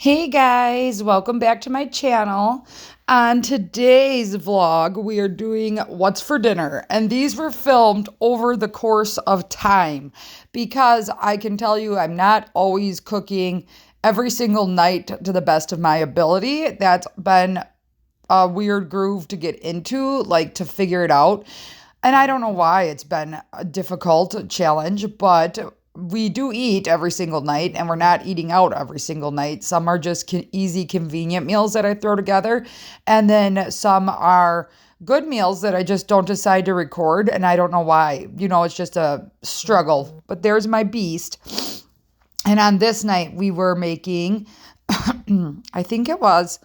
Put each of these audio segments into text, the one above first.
Hey guys, welcome back to my channel. On today's vlog, we are doing what's for dinner, and these were filmed over the course of time because I can tell you I'm not always cooking every single night to the best of my ability. That's been a weird groove to get into, like to figure it out. And I don't know why it's been a difficult challenge, but we do eat every single night and we're not eating out every single night. Some are just easy, convenient meals that I throw together. And then some are good meals that I just don't decide to record. And I don't know why. It's just a struggle. But there's my beast. And on this night, we were making, I think it was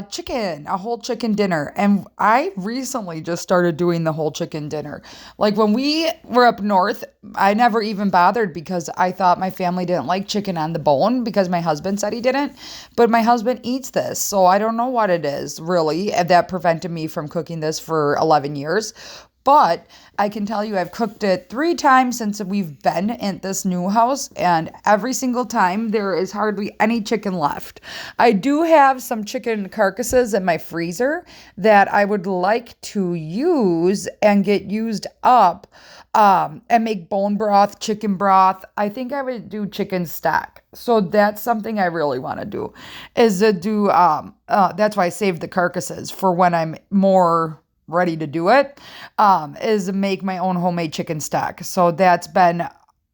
chicken, a whole chicken dinner. And I recently just started doing the whole chicken dinner. Like when we were up north, I never even bothered because I thought my family didn't like chicken on the bone because my husband said he didn't. But my husband eats this. So I don't know what it is really that prevented me from cooking this for 11 years. But I can tell you I've cooked it 3 times since we've been in this new house, and every single time there is hardly any chicken left. I do have some chicken carcasses in my freezer that I would like to use and get used up and make bone broth, chicken broth. I think I would do chicken stock. So that's something I really want to do is to do, that's why I saved the carcasses for when I'm more ready to do it, is make my own homemade chicken stock. So that's been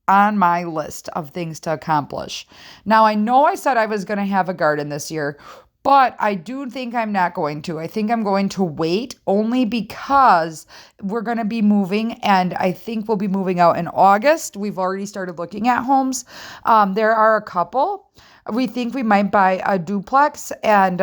on my list of things to accomplish. Now, I know I said I was going to have a garden this year, but I do think I'm not going to. I think I'm going to wait only because we're going to be moving, and I think we'll be moving out in August. We've already started looking at homes. There are a couple. We think we might buy a duplex and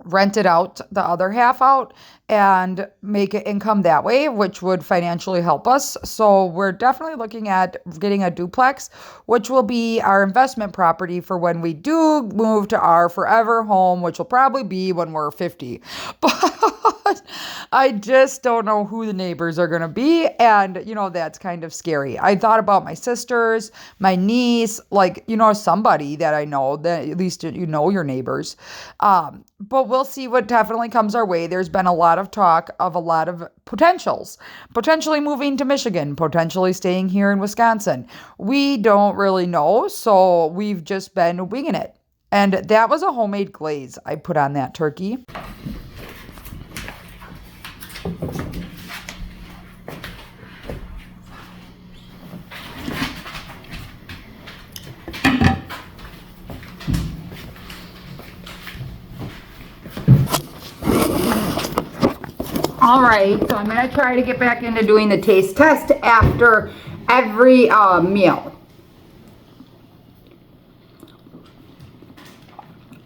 rent it out, the other half out, and make an income that way, which would financially help us. So we're definitely looking at getting a duplex, which will be our investment property for when we do move to our forever home, which will probably be when we're 50. But I just don't know who the neighbors are going to be. And, that's kind of scary. I thought about my sisters, my niece, like, somebody that I know that at least your neighbors. But we'll see what definitely comes our way. There's been a lot of talk of a lot of potentials, potentially moving to Michigan, potentially staying here in Wisconsin. We don't really know, so we've just been winging it. And that was a homemade glaze I put on that turkey. All right, so I'm going to try to get back into doing the taste test after every meal.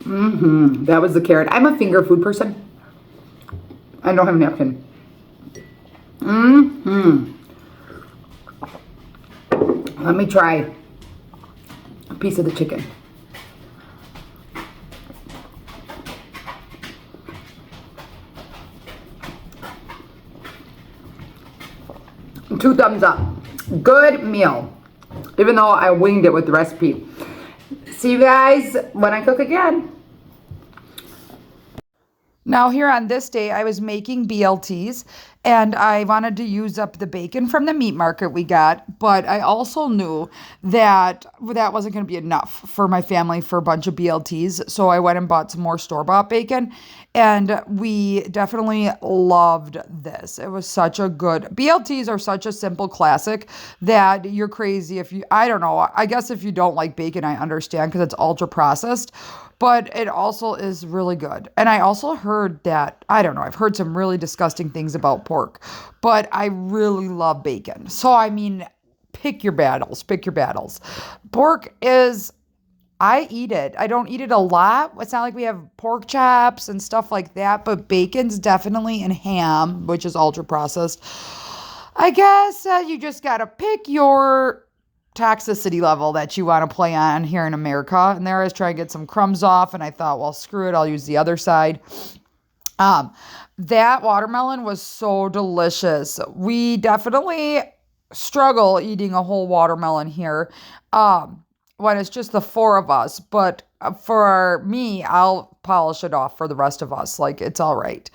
That was the carrot. I'm a finger food person. I don't have a napkin. Let me try a piece of the chicken. Two thumbs up. Good meal. Even though I winged it with the recipe. See you guys when I cook again. Now here on this day, I was making BLTs and I wanted to use up the bacon from the meat market we got, but I also knew that that wasn't going to be enough for my family for a bunch of BLTs. So I went and bought some more store-bought bacon, and we definitely loved this. It was such a good, BLTs are such a simple classic that you're crazy if you, I don't know, I guess if you don't like bacon, I understand because it's ultra processed. But it also is really good. And I also heard that, I don't know, I've heard some really disgusting things about pork, but I really love bacon. So, I mean, pick your battles, pick your battles. Pork is, I eat it. I don't eat it a lot. It's not like we have pork chops and stuff like that, but bacon's definitely, and ham, which is ultra processed. I guess you just got to pick your toxicity level that you want to play on here in America. And there I was trying to get some crumbs off, and I thought, well, screw it, I'll use the other side. That watermelon was so delicious. We definitely struggle eating a whole watermelon here. when it's just the four of us. But for me, I'll polish it off for the rest of us. Like, it's all right.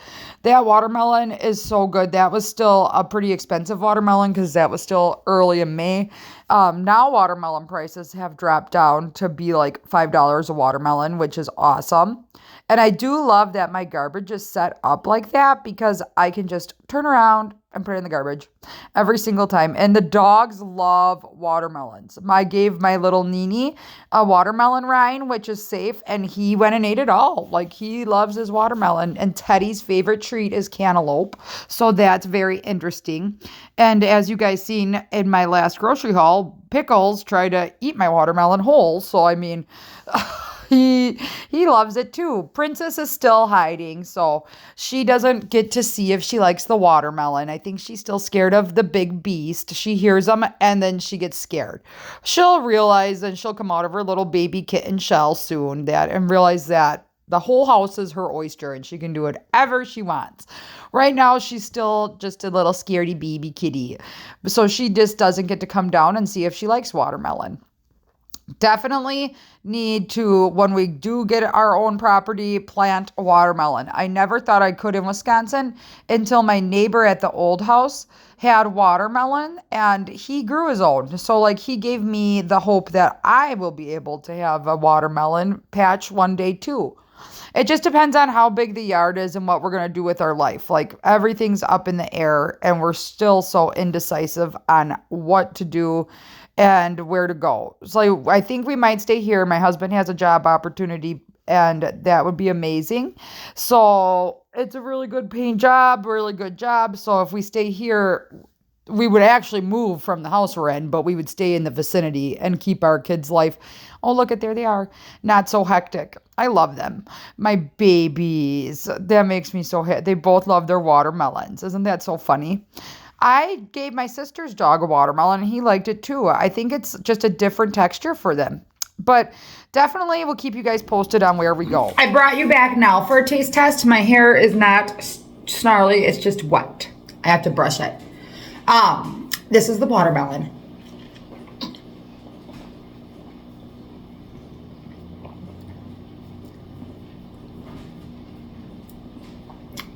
That watermelon is so good. That was still a pretty expensive watermelon because that was still early in May. Now watermelon prices have dropped down to be like $5 a watermelon, which is awesome. And I do love that my garbage is set up like that because I can just turn around and put it in the garbage every single time. And the dogs love watermelons. I gave my little Nini a watermelon rind, which is safe, and he went and ate it all. Like, he loves his watermelon. And Teddy's favorite treat is cantaloupe. So that's very interesting. And as you guys seen in my last grocery haul, Pickles tried to eat my watermelon whole. So, I mean... He loves it too. Princess is still hiding, so she doesn't get to see if she likes the watermelon. I think she's still scared of the big beast. She hears them and then she gets scared. She'll realize and she'll come out of her little baby kitten shell soon and realize that the whole house is her oyster and she can do whatever she wants. Right now, she's still just a little scaredy baby kitty. So she just doesn't get to come down and see if she likes watermelon. Definitely need to, when we do get our own property, plant a watermelon. I never thought I could in Wisconsin until my neighbor at the old house had watermelon and he grew his own. So like he gave me the hope that I will be able to have a watermelon patch one day too. It just depends on how big the yard is and what we're going to do with our life. Like, everything's up in the air and we're still so indecisive on what to do and where to go. So I think we might stay here. My husband has a job opportunity and that would be amazing. So it's a really good paying job, really good job. So if we stay here, we would actually move from the house we're in, but we would stay in the vicinity and keep our kids' life. Oh, look at there they are. Not so hectic. I love them. My babies. That makes me so happy. They both love their watermelons. Isn't that so funny? I gave my sister's dog a watermelon and he liked it too. I think it's just a different texture for them. But definitely we'll keep you guys posted on where we go. I brought you back now for a taste test. My hair is not snarly. It's just wet. I have to brush it. This is the watermelon.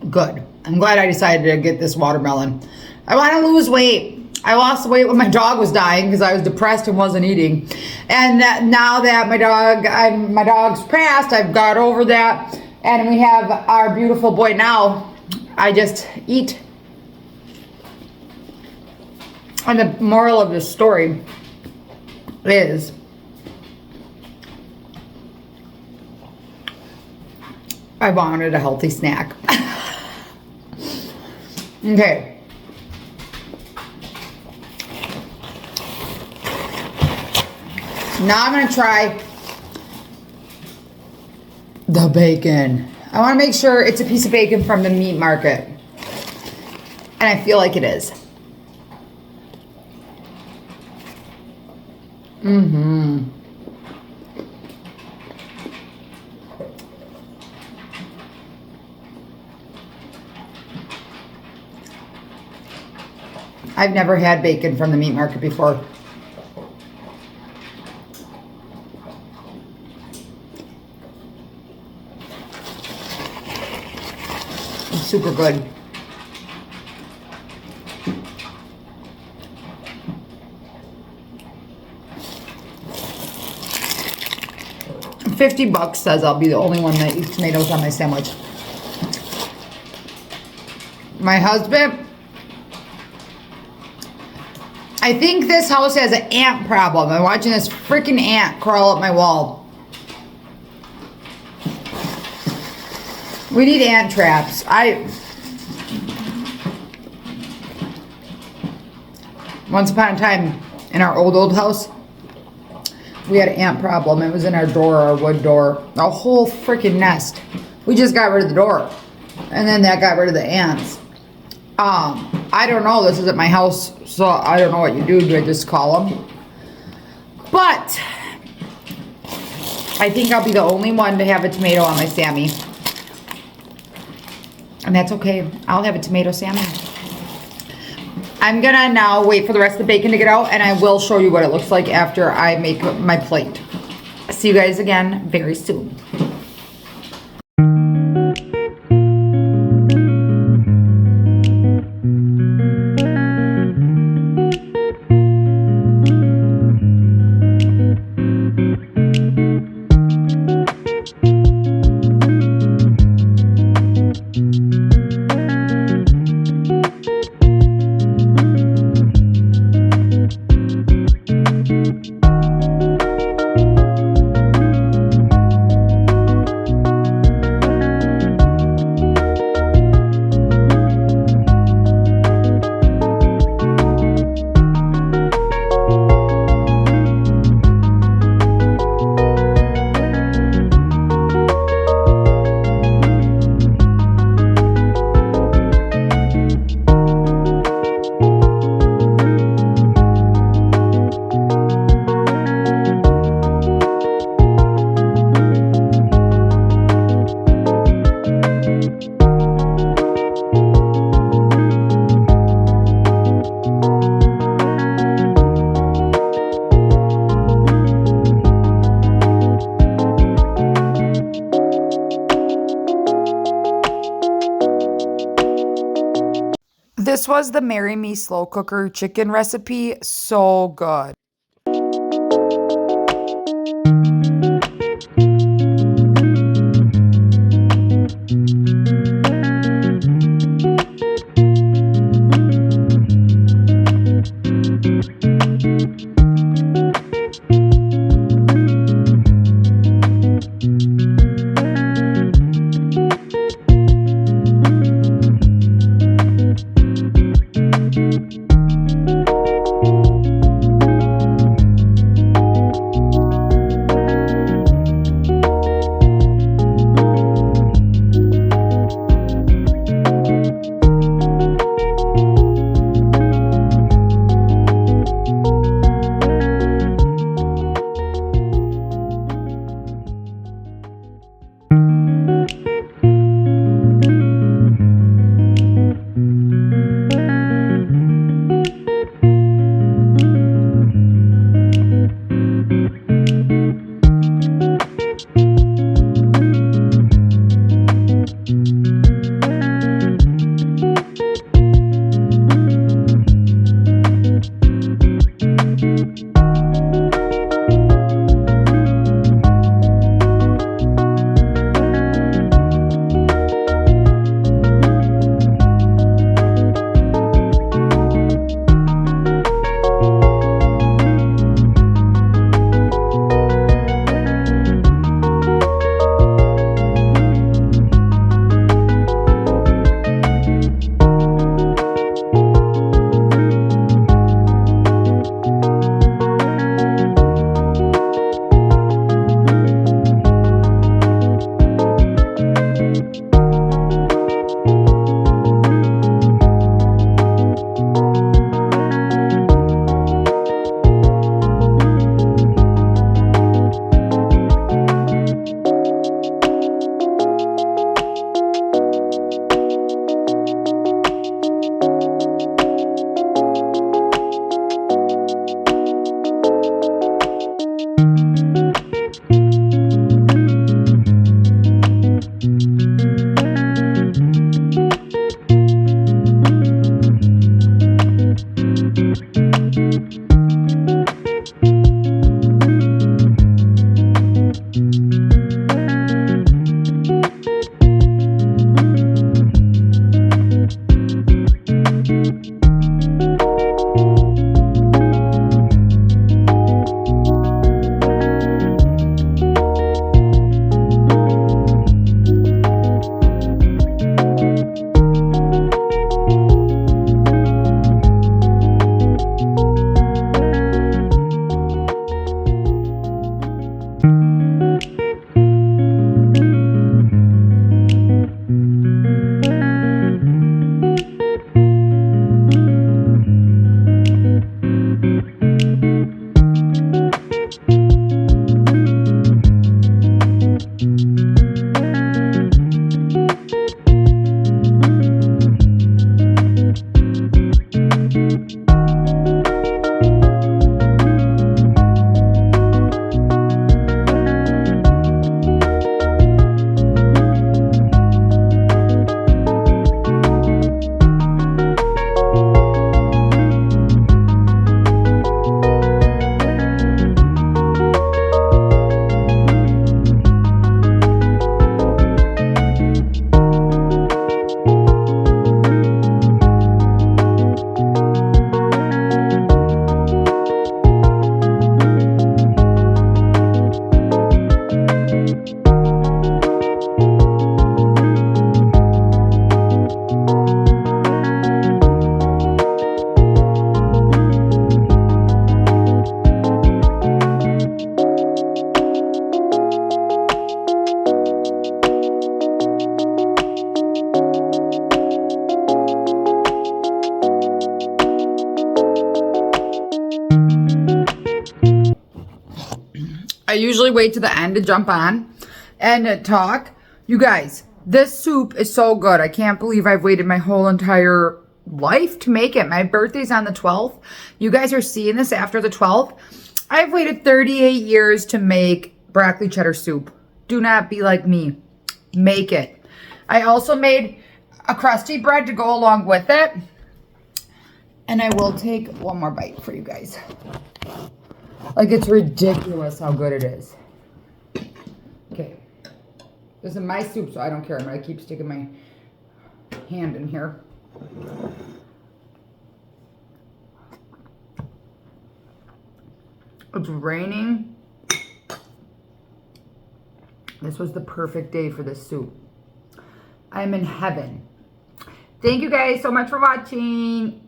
Good. I'm glad I decided to get this watermelon. I want to lose weight. I lost weight when my dog was dying because I was depressed and wasn't eating. And now that my dog's passed, I've got over that. And we have our beautiful boy now. I just eat. And the moral of this story is I wanted a healthy snack. Okay. Now I'm going to try the bacon. I want to make sure it's a piece of bacon from the meat market. And I feel like it is. Mm-hmm. I've never had bacon from the meat market before. It's super good. $50 says I'll be the only one that eats tomatoes on my sandwich. My husband, I think this house has an ant problem. I'm watching this freaking ant crawl up my wall. We need ant traps. Once upon a time in our old house, we had an ant problem. It was in our door, our wood door. A whole freaking nest. We just got rid of the door. And then that got rid of the ants. I don't know. This is at my house, so I don't know what you do. Do I just call them? But I think I'll be the only one to have a tomato on my Sammy. And that's okay. I'll have a tomato Sammy. I'm gonna now wait for the rest of the bacon to get out, and I will show you what it looks like after I make my plate. See you guys again very soon. This was the Marry Me slow cooker chicken recipe. So good. usually wait to the end to jump on and talk. You guys, this soup is so good. I can't believe I've waited my whole entire life to make it. My birthday's on the 12th. You guys are seeing this after the 12th. I've waited 38 years to make broccoli cheddar soup. Do not be like me. Make it. I also made a crusty bread to go along with it. And I will take one more bite for you guys. Like, it's ridiculous how good it is. Okay. This is my soup, so I don't care. I'm going to keep sticking my hand in here. It's raining. This was the perfect day for this soup. I'm in heaven. Thank you guys so much for watching.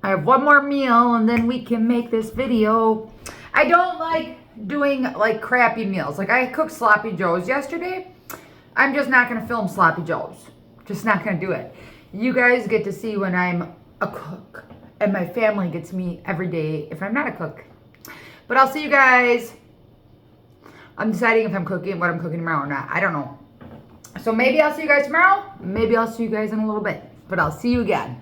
I have one more meal and then we can make this video. I don't like doing like crappy meals. Like I cooked Sloppy Joes yesterday. I'm just not going to film Sloppy Joes. Just not going to do it. You guys get to see when I'm a cook. And my family gets me every day if I'm not a cook. But I'll see you guys. I'm deciding if I'm cooking, what I'm cooking tomorrow or not. I don't know. So maybe I'll see you guys tomorrow. Maybe I'll see you guys in a little bit. But I'll see you again.